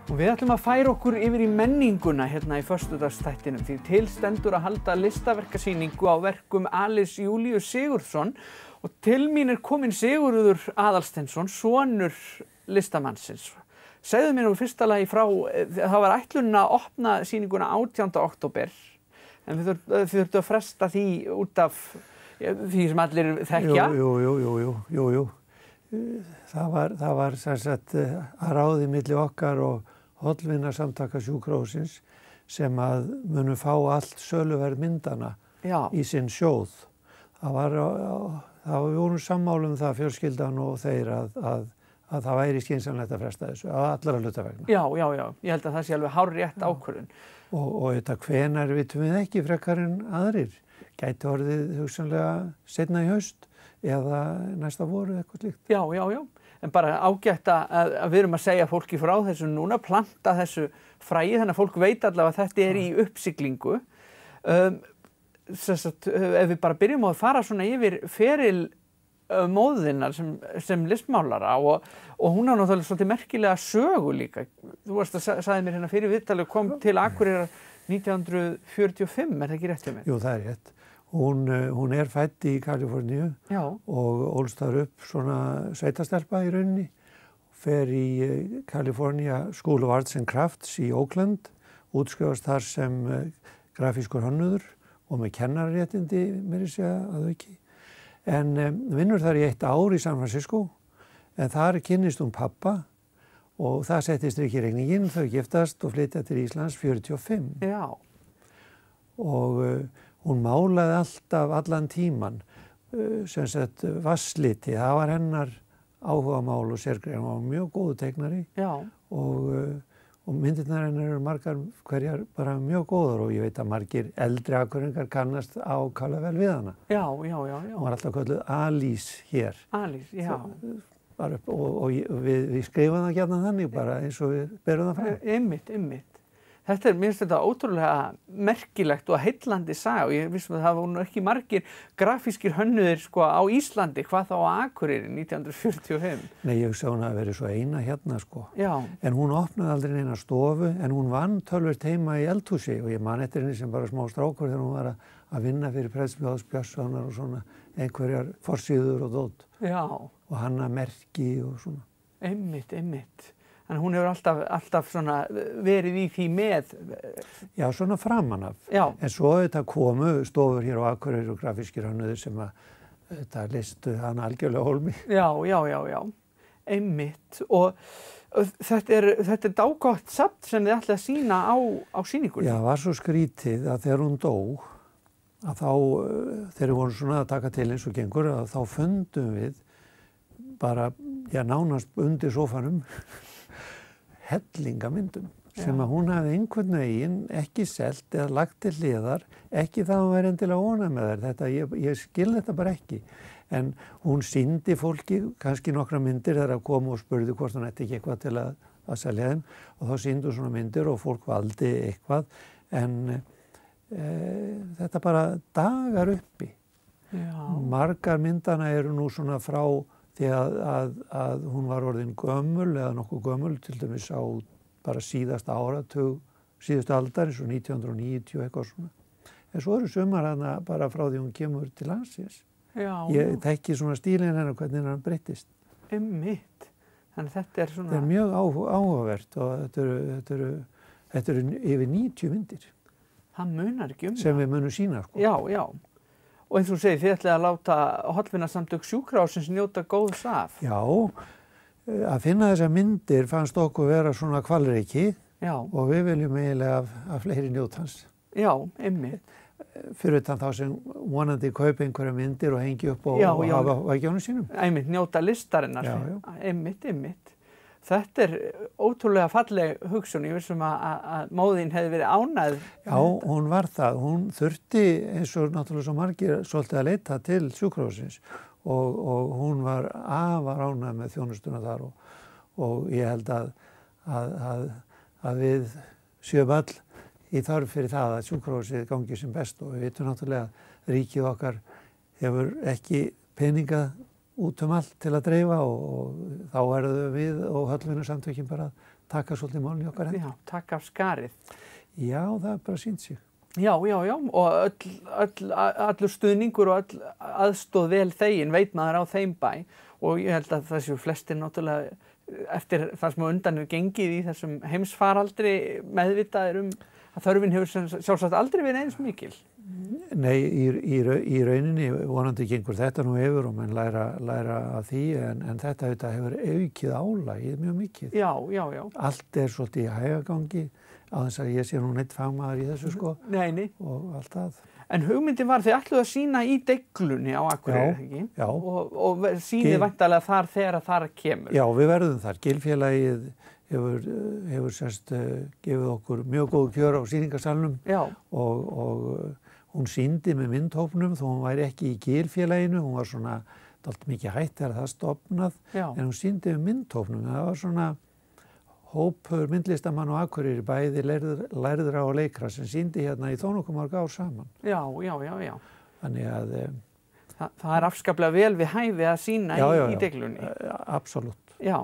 Og við ætlum að færa okkur yfir í menninguna hérna í föstudagsþættinum því til stendur að halda listaverkasýningu á verkum Alice Júlíu Sigurðsson og til mín kominn Sigurður Aðalsteinsson, sonur listamannsins. Segðu mér nú í fyrsta lagi frá, það var ætlunin að opna sýninguna 18. október en þið þurftu að fresta því út af því sem allir þekkja. Jú. Það var sem sagt að ráði milli okkar og Hollvinasamtaka sjúkrahússins sem að munu fá allt söluverð myndana í sinn sjóð. Við vorum sammála það fjölskyldan og þeir að það væri skynsamlegt að fresta þessu á allra hluta vegna. Já, ég held að það sé alveg hárrétt ákvörðun. Og þetta hvenær vitum við ekki frekar en aðrir. Gæti orðið hugsanlega seinna í haust eða næsta voru eitthvað slíkt. Já. En bara ágætt að við erum að segja fólki frá þessu núna, planta þessu fræi, þannig að fólk veit allavega að þetta er í uppsiglingu. Ef við bara byrjum á að fara svona yfir feril móðinnar sem listmálara og hún á náttúrulega svolítið merkilega sögu líka. Þú varst að sagði mér hérna fyrir viðtalið kom til Akureyrar 1945, er það ekki rétt hjá mér? Jú, það er rétt. Hún er fædd í Kaliforníu og ólst þar upp svona sveitastelpa í rauninni. Fer í California School of Arts and Crafts í Oakland, útskrifast þar sem grafískur hönnuður og með kennararéttindi meira segja að auki. En vinnur þar í 1 ár í San Francisco, en þar kynnist hún pappa og það settist ekki í reikningin, þau giftast og flytja til Íslands 45. Já. Og hún málaði alltaf allan tíman, sem sagt vatnsliti, það var hennar áhugamál og sérgrein, hún var mjög góðu teiknari og myndirnar hennar eru margar hverjar bara mjög góðar og ég veit að margir eldri akureyringar kannast ákaflega vel við hana. Já. Hún var alltaf kölluð Alice hér. Alice, já. Og við skrifum það gjarnan þannig bara eins og við berum það fram. Einmitt. Þetta mér finnst þetta ótrúlega merkilegt og heillandi saga og ég vissum að það voru ekki margir grafískir hönnuðir sko á Íslandi, hvað þá á Akureyri 1945. Nei, ég hugsa hún hafi verið svo eina hérna sko. Já. En hún opnaði aldrei neina stofu, en hún vann tölvert heima í eldhúsi og ég man eftir henni sem bara smá strákur þegar hún var að vinna fyrir Prestbjóðs Björnssonar og svona einhverjar forsíður og dót. Já. Og hanna merki og svona. Einmitt. Þannig hún hefur alltaf svona verið í því með. Já, svona framan af. Já. En svo þetta komu stofur hér á Akureyri og grafískir hönnuðir sem að þetta listu hann algjörlega hólmi. Já. Einmitt. Og þetta er dágott safn sem þið ætlið að sýna á sýningunni. Já, það var svo skrítið að þegar hún dó, að þá, þegar við vorum svona að taka til eins og gengur, að þá fundum við bara, nánast undir sófanum, hellingamyndum sem að hún hafði einhvern veginn ekki selt eða lagt til hliðar, ekki það að hún væri endilega óánægð með þær. Þetta, ég skil þetta bara ekki. En hún sýndi fólki kannski nokkra myndir þegar að koma og spurði hvort hún ætti ekki eitthvað til að selja þeim og þá sýndu svona myndir og fólk valdi eitthvað en þetta bara dagar uppi. Já. Margar myndana eru nú svona frá því að hún var orðin gömul eða nokkuð gömul, til dæmis á bara síðasta áratug, síðustu aldar eins og 1990 eitthvað svona. En svo eru sumar hana bara frá því hún kemur til landsins. Já. Ég þekki svona stílinn hennar hvernig hann breyttist. Einmitt. Þannig þetta er svona... Þetta er mjög áhugavert og þetta eru yfir 90 myndir. Það munar ekki það. Sem við munum sýna sko. Já. Og eins og þú segir, þið ætlið að láta Hollvinasamtök sjúkrahússins njóta góðs af. Já, að finna þessar myndir fannst okkur vera svona hvalreki og við viljum eiginlega af fleiri njótans. Já, einmitt. Fyrir utan þá sem vonandi kaupa einhverja myndir og hengi upp og hafa vægjónum sínum. Einmitt, njóta listarinnar. Já. Einmitt. Þetta er ótrúlega falleg hugsun. Ég vissum að móðin hefði verið ánægð. Já, hún var það. Hún þurfti eins og náttúrulega svo margir svolítið að leita til sjúkrahússins og hún var afar ánægð með þjónustuna þar og ég held að við séum öll í þörf fyrir það að sjúkrahúsið gangi sem best og við vitum náttúrulega að ríkið okkar hefur ekki peninga út allt til að dreifa og þá verðum við og Hollvinasamtökin bara taka svolítið málin í okkar hendur. Já, taka af skarið. Já, það er bara sýnt sig. Já, og allur stuðningur og aðstóð vel þegin veit maður á þeim bæ og ég held að það séu flestir náttúrulega eftir það sem undan er gengið í þessum heimsfaraldri meðvitaðir að þörfin hefur sjálfsagt aldrei verið eins mikil. Nei, í rauninni vonandi gengur þetta nú yfir og menn læra af því en þetta hefur aukið álagið mjög mikið. Já. Allt er svolítið í hægagangi á þess að ég sé nú neitt fagmaður í þessu sko. Nei. Og allt það. En hugmyndin var þið ætluðu að sýna í Deiglunni á Akureyri, ekki? Já. Og sýnið væntanlega þar þegar þar kemur. Já, við verðum þar. Gilfélagið hefur sérst gefið okkur mjög góð kjör á sýningarsalnum og hún sýndi með myndhópnum þó hún væri ekki í Gilfélaginu, hún var svona dálítið mikið hætt þegar það stofnað, en hún sýndi með myndhópnum. Það var svona hópur myndlistamann og Akureyri bæði lærðra og leikra sem sýndi hérna í þó nokkuð mörg ár saman. Já. Þannig að það er afskaplega vel við hæfi að sýna í Deiglunni. Absolutt. Já.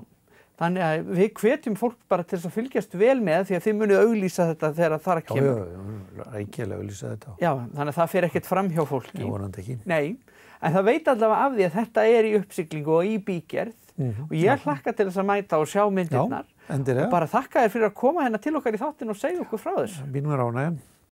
Þannig að við hvetjum fólk bara til þess að fylgjast vel með því að þið munið auglýsa þetta þegar það kemur. Já, rækilega auglýsa þetta. Já, þannig að það fer ekkert fram hjá fólki. Já, vonandi ekki. Nei, en það veit allavega af því að þetta er í uppsiglingu og í bígerð og ég hlakka til þess að mæta og sjá myndirnar. Já, endilega. Og bara þakka þér fyrir að koma hérna til okkar í þáttinn og segja okkur frá þessu. Mín var ánægjan.